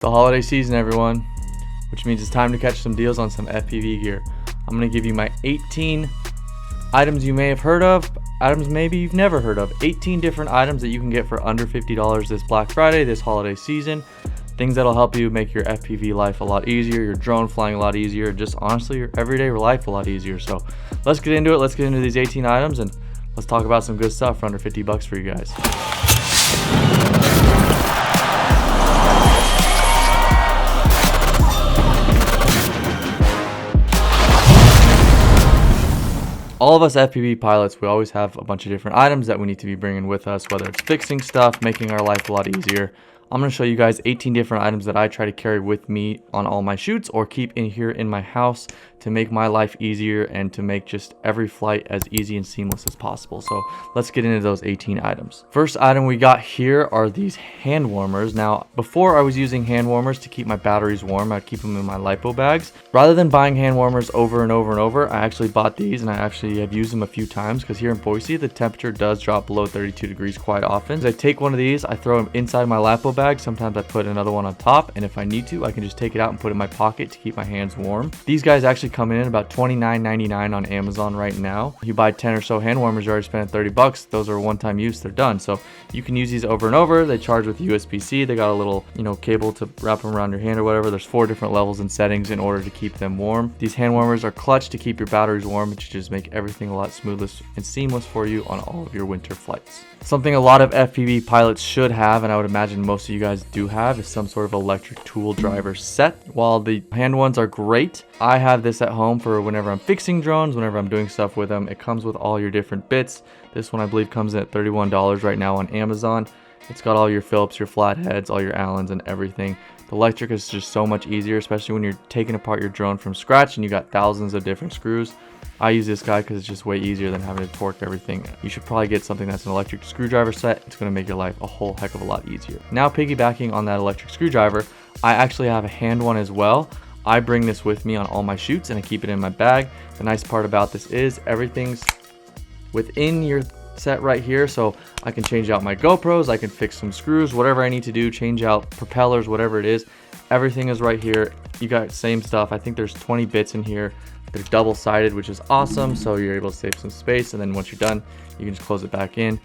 The holiday season, everyone, which means it's time to catch some deals on some FPV gear. I'm going to give you my 18 items you may have heard of, items maybe you've never heard of. 18 different items that you can get for under $50 this Black Friday, this holiday season. Things that'll help you make your FPV life a lot easier, your drone flying a lot easier, just honestly your everyday life a lot easier. So let's get into it. Let's get into these 18 items and let's talk about some good stuff for under 50 bucks for you guys. All of us FPV pilots, we always have a bunch of different items that we need to be bringing with us, whether it's fixing stuff, making our life a lot easier. I'm going to show you guys 18 different items that I try to carry with me on all my shoots or keep in here in my house to make my life easier and to make just every flight as easy and seamless as possible. So let's get into those 18 items. First item we got here are these hand warmers. Now, before I was using hand warmers to keep my batteries warm, I'd keep them in my LiPo bags. Rather than buying hand warmers over and over and over, I actually bought these and I actually have used them a few times because here in Boise, the temperature does drop below 32 degrees quite often. So I take one of these, I throw them inside my LiPo bag. Sometimes I put another one on top, and if I need to, I can just take it out and put it in my pocket to keep my hands warm. These guys actually come in about $29.99 on Amazon right now. You buy 10 or so hand warmers, you're already spending 30 bucks. Those are one-time use, they're done. So you can use these over and over. They charge with USB-C. They got a little, cable to wrap them around your hand or whatever. There's 4 different levels and settings in order to keep them warm. These hand warmers are clutch to keep your batteries warm, which just make everything a lot smoother and seamless for you on all of your winter flights. Something a lot of FPV pilots should have, and I would imagine most of you guys do have, is some sort of electric tool driver set. While the hand ones are great, I have this at home for whenever I'm fixing drones, whenever I'm doing stuff with them. It comes with all your different bits. This one I believe comes in at $31 right now on Amazon. It's got all your Phillips, your flatheads, all your Allens and everything. The electric is just so much easier, especially when you're taking apart your drone from scratch and you got thousands of different screws. I use this guy because it's just way easier than having to torque everything. You should probably get something that's an electric screwdriver set. It's going to make your life a whole heck of a lot easier. Now, piggybacking on that electric screwdriver, I actually have a hand one as well. I bring this with me on all my shoots and I keep it in my bag. The nice part about this is everything's within your set right here, so I can change out my GoPros, I can fix some screws, whatever I need to do, change out propellers, whatever it is. Everything is right here. You got same stuff. I think there's 20 bits in here. They're double-sided, which is awesome, so you're able to save some space, and then once you're done, you can just close it back in.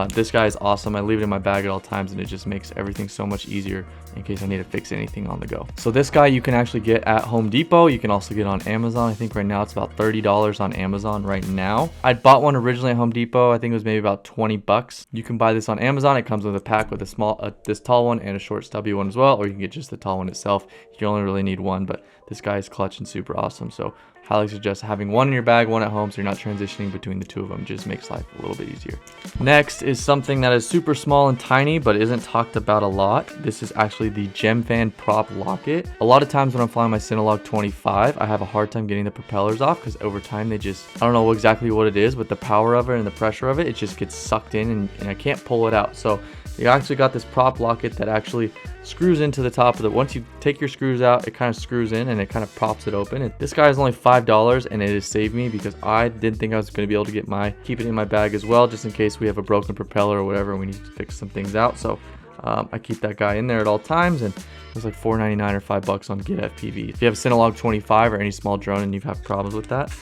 This guy is awesome. I leave it in my bag at all times, and it just makes everything so much easier in case I need to fix anything on the go. So this guy you can actually get at Home Depot. You can also get on Amazon. I think right now it's about $30 on Amazon right now. I bought one originally at Home Depot. I think it was maybe about 20 bucks. You can buy this on Amazon. It comes with a pack with a small, this tall one and a short stubby one as well, or you can get just the tall one itself. You only really need one, but this guy is clutch and super awesome. So highly suggest having one in your bag, one at home, so you're not transitioning between the two of them. It just makes life a little bit easier. Next is something that is super small and tiny, but isn't talked about a lot. This is actually the Gemfan Pop Locket. A lot of times when I'm flying my Cinnalog 25, I have a hard time getting the propellers off because over time they just, I don't know exactly what it is, but the power of it and the pressure of it, it just gets sucked in and I can't pull it out. So you actually got this prop locket that actually screws into the top of the, once you take your screws out, it kind of screws in and it kind of props it open. This guy is only $5 and it has saved me because I didn't think I was going to be able to keep it in my bag as well, just in case we have a broken propeller or whatever and we need to fix some things out. So I keep that guy in there at all times, and it was like $4.99 or $5 on Get FPV. If you have a Cinnalog 25 or any small drone and you've had problems with that,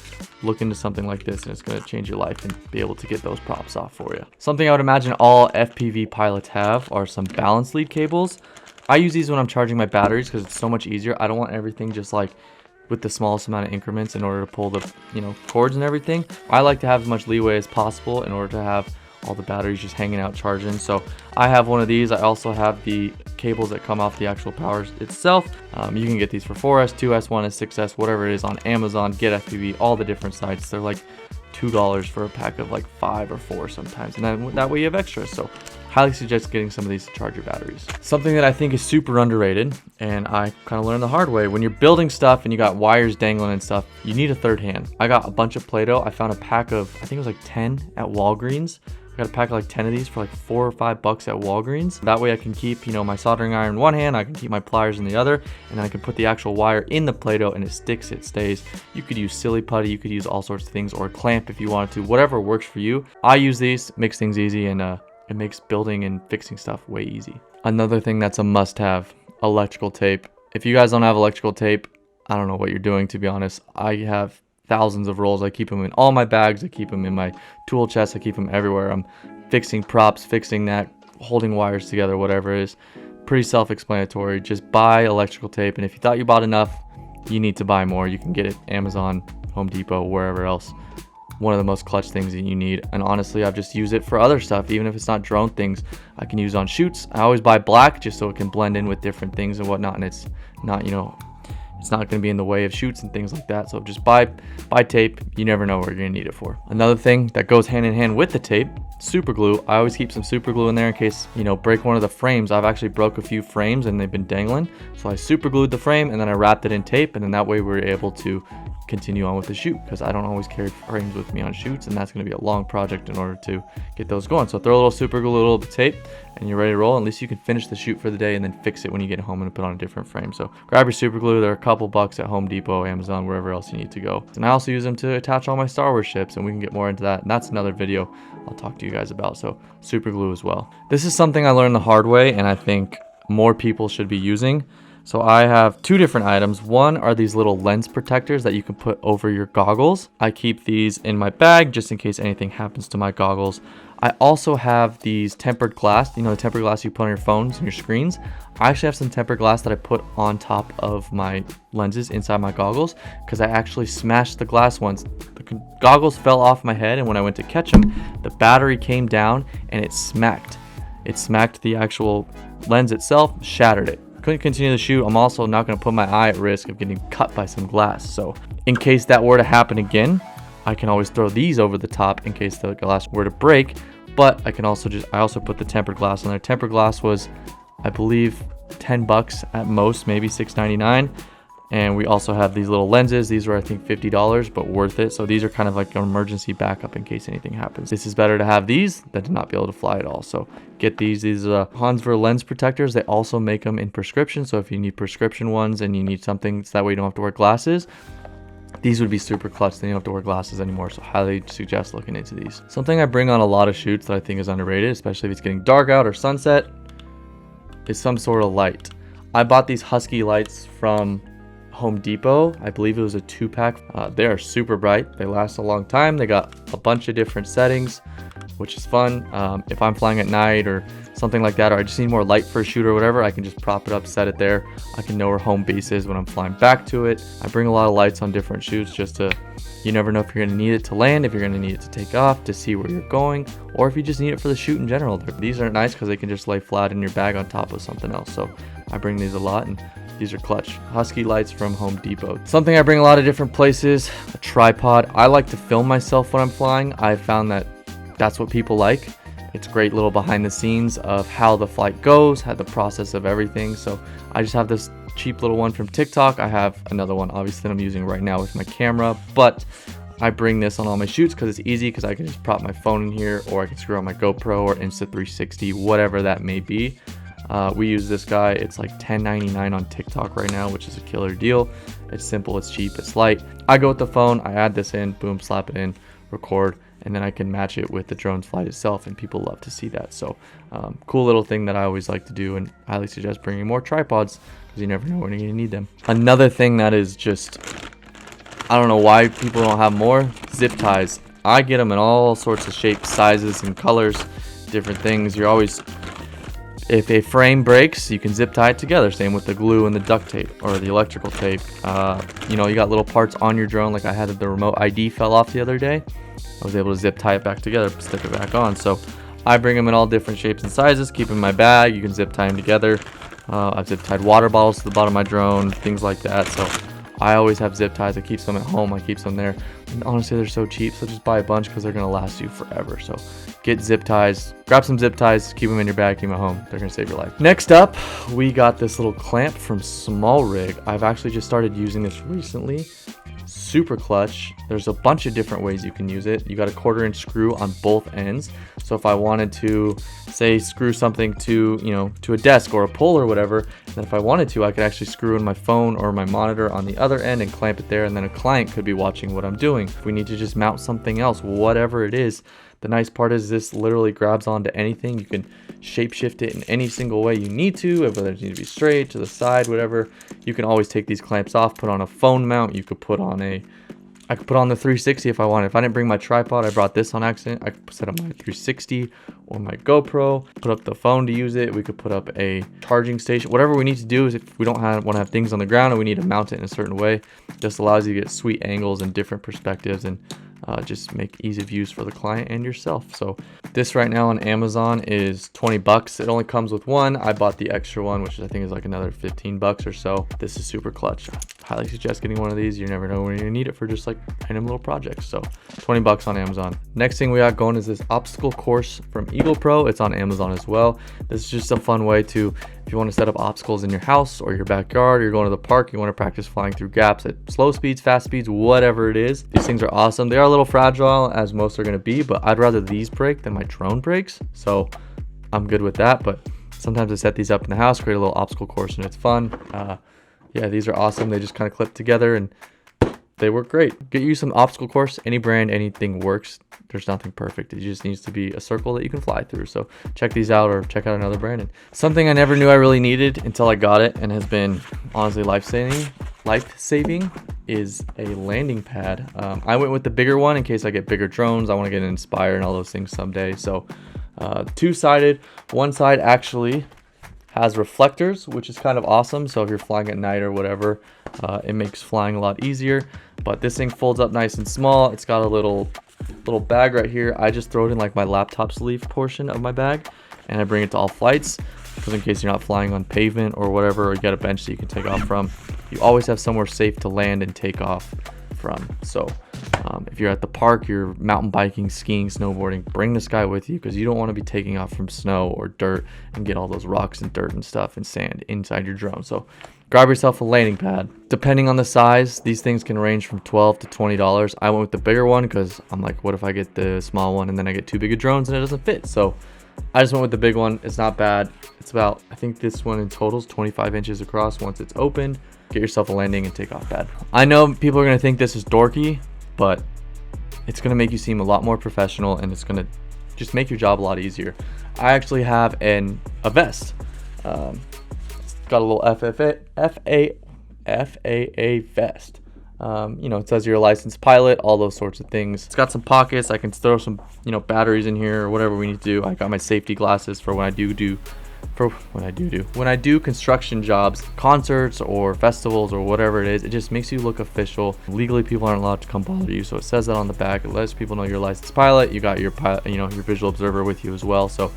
look into something like this and it's going to change your life and be able to get those props off for you. Something I would imagine all FPV pilots have are some balance lead cables. I use these when I'm charging my batteries because it's so much easier. I don't want everything just like with the smallest amount of increments in order to pull the cords and everything. I like to have as much leeway as possible in order to have all the batteries just hanging out charging. So I have one of these. I also have the cables that come off the actual power itself. You can get these for 4S, 2S, 1S, 6S, whatever it is on Amazon, Get FPV, all the different sites. They're like $2 for a pack of like 5 or 4 sometimes, and then that way you have extras. So highly suggest getting some of these to charge your batteries. Something that I think is super underrated, and I kind of learned the hard way, when you're building stuff and you got wires dangling and stuff, you need a third hand. I got a bunch of Play-Doh. I found a pack of, I think it was like 10 at Walgreens. I got a pack of like 10 of these for like $4 or $5 at Walgreens. That way I can keep, my soldering iron in one hand, I can keep my pliers in the other, and then I can put the actual wire in the Play-Doh and it sticks, it stays. You could use silly putty, you could use all sorts of things, or a clamp if you wanted to, whatever works for you. I use these, makes things easy, and it makes building and fixing stuff way easy. Another thing that's a must-have electrical tape. If you guys don't have electrical tape, I don't know what you're doing, to be honest. I have thousands of rolls. I keep them in all my bags. I keep them in my tool chest. I keep them everywhere. I'm fixing props, fixing that, holding wires together, whatever it is. Pretty self-explanatory. Just buy electrical tape, and if you thought you bought enough, you need to buy more. You can get it Amazon, Home Depot, wherever else. One of the most clutch things that you need. And honestly, I've just used it for other stuff. Even if it's not drone things, I can use on shoots. I always buy black just so it can blend in with different things and whatnot, and it's not, you know, it's not going to be in the way of shoots and things like that. So just buy tape. You never know what you're going to need it for. Another thing that goes hand in hand with the tape, super glue. I always keep some super glue in there in case, you know, break one of the frames. I've actually broke a few frames and they've been dangling. So I super glued the frame and then I wrapped it in tape, and then that way we're able to continue on with the shoot, because I don't always carry frames with me on shoots, and that's going to be a long project in order to get those going. So throw a little super glue, a little bit of tape, and you're ready to roll. At least you can finish the shoot for the day and then fix it when you get home and put on a different frame. So grab your super glue. They're a couple bucks at Home Depot, Amazon, wherever else you need to go. And I also use them to attach all my Star Wars ships, and we can get more into that, and that's another video I'll talk to you guys about. So super glue as well. This is something I learned the hard way, and I think more people should be using. So I have two different items. One are these little lens protectors that you can put over your goggles. I keep these in my bag just in case anything happens to my goggles. I also have these tempered glass, you know, the tempered glass you put on your phones and your screens. I actually have some tempered glass that I put on top of my lenses inside my goggles, because I actually smashed the glass once. The goggles fell off my head, and when I went to catch them, the battery came down and it smacked. It smacked the actual lens itself, shattered it. Couldn't continue the shoot. I'm also not going to put my eye at risk of getting cut by some glass. So in case that were to happen again, I can always throw these over the top in case the glass were to break. But I can also I also put the tempered glass on there. Tempered glass was, I believe, 10 bucks at most, maybe $6.99. And we also have these little lenses. These were, I think, $50, but worth it. So these are kind of like an emergency backup in case anything happens. This is better to have these than to not be able to fly at all. So get these. These are Hansver lens protectors. They also make them in prescription. So if you need prescription ones and you need something so that way you don't have to wear glasses, these would be super clutch. Then you don't have to wear glasses anymore. So highly suggest looking into these. Something I bring on a lot of shoots that I think is underrated, especially if it's getting dark out or sunset, is some sort of light. I bought these Husky Lights from Home Depot. I believe it was a 2-pack. They are super bright. They last a long time. They got a bunch of different settings, which is fun. If I'm flying at night or something like that, or I just need more light for a shoot or whatever, I can just prop it up, set it there. I can know where home base is when I'm flying back to it. I bring a lot of lights on different shoots just to, you never know if you're going to need it to land, if you're going to need it to take off, to see where you're going, or if you just need it for the shoot in general. These are nice because they can just lay flat in your bag on top of something else. So I bring these a lot, and these are clutch. Husky Lights from Home Depot. Something I bring a lot of different places, a tripod. I like to film myself when I'm flying. I found that that's what people like. It's a great little behind the scenes of how the flight goes, how the process of everything. So I just have this cheap little one from TikTok. I have another one obviously that I'm using right now with my camera, but I bring this on all my shoots because it's easy, because I can just prop my phone in here, or I can screw on my GoPro or Insta360, whatever that may be. We use this guy. It's like $10.99 on TikTok right now, which is a killer deal. It's simple, it's cheap, it's light. I go with the phone, I add this in, boom, slap it in, record, and then I can match it with the drone's flight itself, and people love to see that. So cool little thing that I always like to do, and highly suggest bringing more tripods, because you never know when you're going to need them. Another thing that is just, I don't know why people don't have more, zip ties. I get them in all sorts of shapes, sizes, and colors, different things. You're always, if a frame breaks, you can zip tie it together. Same with the glue and the duct tape or the electrical tape. You know, you got little parts on your drone. Like I had the remote ID fell off the other day. I was able to zip tie it back together, stick it back on. So I bring them in all different shapes and sizes, keep them in my bag. You can zip tie them together. I've zip tied water bottles to the bottom of my drone, things like that. So I always have zip ties. I keep some at home. I keep some there. And honestly, they're so cheap. So just buy a bunch because they're going to last you forever. So get zip ties. Grab some zip ties. Keep them in your bag. Keep them at home. They're going to save your life. Next up, we got this little clamp from Smallrig. I've actually just started using this recently. Super clutch. There's a bunch of different ways you can use it. You got a 1/4-inch screw on both ends. So if I wanted to, say, screw something to, you know, to a desk or a pole or whatever, then if I wanted to, I could actually screw in my phone or my monitor on the other end and clamp it there, and then a client could be watching what I'm doing. If we need to just mount something else, whatever it is, The nice part is this literally grabs onto anything. You can shape shift it in any single way you need to, whether it needs to be straight, to the side, whatever. You can always take these clamps off, put on a phone mount. You could put on I could put on the 360 if I wanted. If I didn't bring my tripod, I brought this on accident. I could set up my 360 or my GoPro, put up the phone to use it. We could put up a charging station. Whatever we need to do is if we don't want to have things on the ground and we need to mount it in a certain way, this allows you to get sweet angles and different perspectives and just make ease of use for the client and yourself. So this right now on Amazon is 20 bucks. It only comes with one. I bought the extra one, which I think is like another 15 bucks or so. This is super clutch. I highly suggest getting one of these. You never know when you're gonna need it for just like random little projects. So 20 bucks on Amazon. Next thing we got going is this obstacle course from Eagle Pro. It's on Amazon as well. This is just a fun way to, if you want to set up obstacles in your house or your backyard, or you're going to the park, you want to practice flying through gaps at slow speeds, fast speeds, whatever it is. These things are awesome. They are a little fragile, as most are going to be, but I'd rather these break than my drone breaks. So I'm good with that. But sometimes I set these up in the house, create a little obstacle course, and it's fun. Yeah, these are awesome. They just kind of clip together and they work great. Get you some obstacle course. Any brand, anything works. There's nothing perfect. It just needs to be a circle that you can fly through. So check these out or check out another brand. And something I never knew I really needed until I got it and has been honestly life-saving is a landing pad. I went with the bigger one in case I get bigger drones. I want to get inspired and all those things someday. So two-sided. One side actually has reflectors, which is kind of awesome. So if you're flying at night or whatever, it makes flying a lot easier. But this thing folds up nice and small. It's got a little bag right here. I just throw it in like my laptop sleeve portion of my bag, and I bring it to all flights, because in case you're not flying on pavement or whatever, or you got a bench that you can take off from, you always have somewhere safe to land and take off from. So if you're at the park, you're mountain biking, skiing, snowboarding, bring this guy with you, because you don't want to be taking off from snow or dirt and get all those rocks and dirt and stuff and sand inside your drone. So grab yourself a landing pad. Depending on the size, these things can range from $12 to $20. I went with the bigger one because I'm like, what if I get the small one and then I get too big of drones and it doesn't fit? So I just went with the big one. It's not bad. It's about, I think this one in total is 25 inches across once it's opened. Get yourself a landing and takeoff pad. I know people are going to think this is dorky, but it's going to make you seem a lot more professional, and it's going to just make your job a lot easier. I actually have a vest. It's got a little FAA vest. You know, it says you're a licensed pilot, all those sorts of things. It's got some pockets. I can throw some, you know, batteries in here or whatever we need to do. I got my safety glasses for when I do construction jobs, concerts or festivals or whatever it is. It just makes you look official. Legally, people aren't allowed to come bother you, so it says that on the back. It lets people know you're a licensed pilot. You got your pilot, you know, your visual observer with you as well. So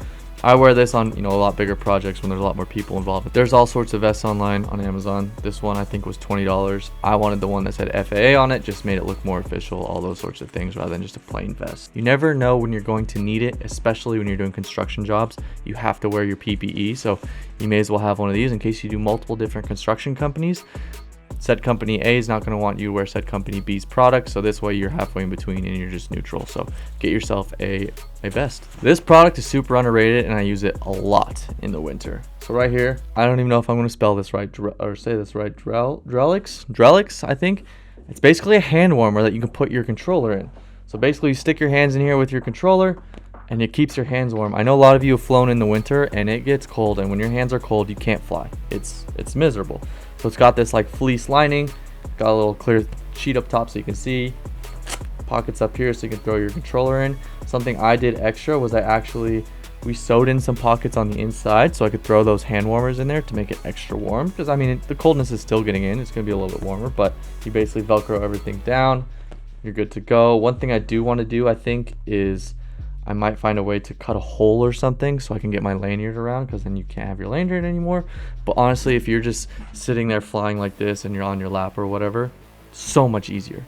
I wear this on, you know, a lot bigger projects when there's a lot more people involved. But there's all sorts of vests online on Amazon. This one I think was $20. I wanted the one that said FAA on it, just made it look more official, all those sorts of things, rather than just a plain vest. You never know when you're going to need it, especially when you're doing construction jobs. You have to wear your PPE, so you may as well have one of these in case you do multiple different construction companies. Said company A is not going to want you to wear said company B's product, so this way you're halfway in between and you're just neutral. So get yourself a vest. This product is super underrated and I use it a lot in the winter. So right here, I don't even know if I'm going to spell this right or say this right. Drelix, I think. It's basically a hand warmer that you can put your controller in. So basically you stick your hands in here with your controller and it keeps your hands warm. I know a lot of you have flown in the winter and it gets cold, and when your hands are cold you can't fly. It's miserable. So it's got this like fleece lining, got a little clear sheet up top so you can see, pockets up here so you can throw your controller in. Something I did extra was we sewed in some pockets on the inside so I could throw those hand warmers in there to make it extra warm, because I mean the coldness is still getting in. It's going to be a little bit warmer, but you basically Velcro everything down. You're good to go. One thing I do want to do, I think, is I might find a way to cut a hole or something so I can get my lanyard around, because then you can't have your lanyard anymore. But honestly, if you're just sitting there flying like this and you're on your lap or whatever, so much easier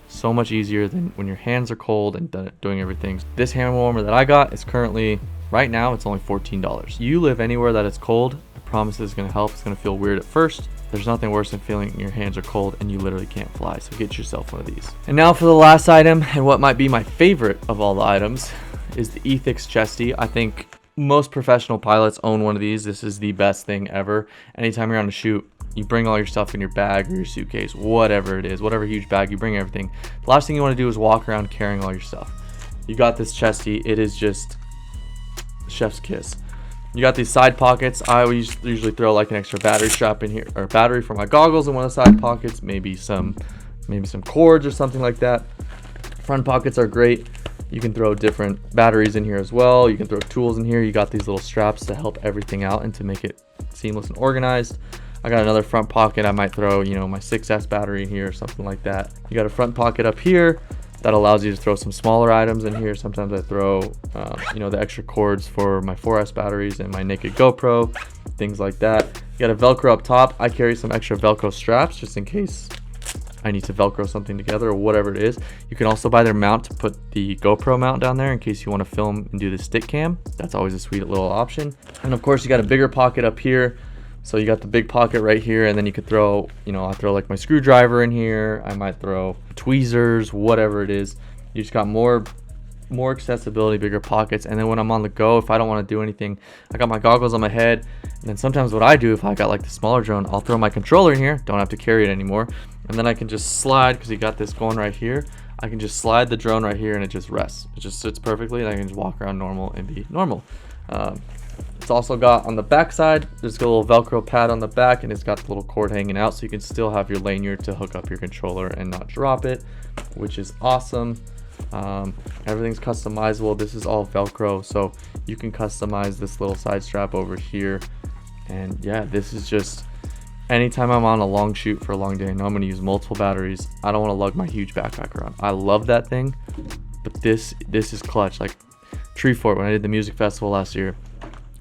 than when your hands are cold and doing everything. This hand warmer that I got is currently, right now, it's only $14. You live anywhere that it's cold, I promise this is going to help. It's going to feel weird at first. There's nothing worse than feeling your hands are cold and you literally can't fly. So get yourself one of these. And now for the last item, and what might be my favorite of all the items, is the Ethix Chesty. I think most professional pilots own one of these. This is the best thing ever. Anytime you're on a shoot, you bring all your stuff in your bag or your suitcase, whatever it is, whatever huge bag, you bring everything. The last thing you want to do is walk around carrying all your stuff. you got this chesty. It is just chef's kiss. You got these side pockets. I always usually throw like an extra battery strap in here, or battery for my goggles in one of the side pockets, maybe some cords or something like that. Front pockets are great. You can throw different batteries in here as well. You can throw tools in here. You got these little straps to help everything out and to make it seamless and organized. I got another front pocket. I might throw, you know, my 6S battery in here or something like that. You got a front pocket up here that allows you to throw some smaller items in here. Sometimes I throw, you know, the extra cords for my 4S batteries and my naked GoPro, things like that. You got a Velcro up top. I carry some extra Velcro straps just in case I need to Velcro something together or whatever it is. You can also buy their mount to put the GoPro mount down there in case you want to film and do the stick cam. That's always a sweet little option. And of course, you got a bigger pocket up here. So you got the big pocket right here, and then you could throw, you know, I'll throw like my screwdriver in here. I might throw tweezers, whatever it is. You just got more accessibility, bigger pockets. And then when I'm on the go, if I don't want to do anything, I got my goggles on my head. And then sometimes what I do, if I got like the smaller drone, I'll throw my controller in here. Don't have to carry it anymore. And then I can just slide, because you got this going right here. I can just slide the drone right here and it just rests. It just sits perfectly, and I can just walk around normal and be normal. It's also got on the back side, there's a little Velcro pad on the back, and it's got the little cord hanging out, so you can still have your lanyard to hook up your controller and not drop it, which is awesome. Everything's customizable. This is all Velcro, so you can customize this little side strap over here. And yeah, this is just, anytime I'm on a long shoot for a long day, I know I'm going to use multiple batteries. I don't want to lug my huge backpack around. I love that thing, but this is clutch. Like Tree Fort, when I did the music festival last year,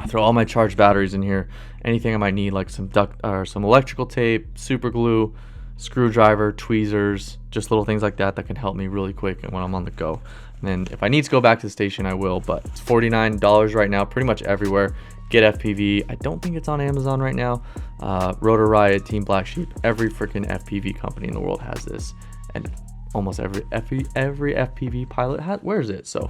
I throw all my charged batteries in here. Anything I might need, like some duct or some electrical tape, super glue, screwdriver, tweezers, just little things like that that can help me really quick when I'm on the go. And then if I need to go back to the station, I will, but it's $49 right now, pretty much everywhere. Get FPV. I don't think it's on Amazon right now. Rotor Riot, Team Black Sheep, every freaking FPV company in the world has this, and almost every FPV pilot wears it. So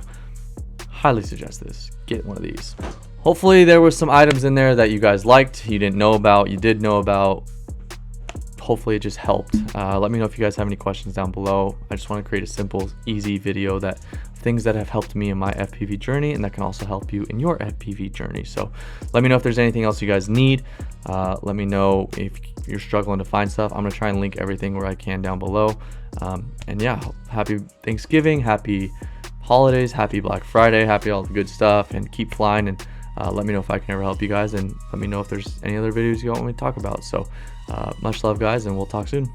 highly suggest this. Get one of these. Hopefully there were some items in there that you guys liked, you didn't know about, you did know about. Hopefully it just helped. Let me know if you guys have any questions down below. I just want to create a simple, easy video that things that have helped me in my FPV journey and that can also help you in your FPV journey. So let me know if there's anything else you guys need. Let me know if you're struggling to find stuff. I'm gonna try and link everything where I can down below. And yeah, happy Thanksgiving, happy holidays, happy Black Friday, happy all the good stuff, and keep flying. And let me know if I can ever help you guys, and let me know if there's any other videos you want me to talk about. So much love, guys, and we'll talk soon.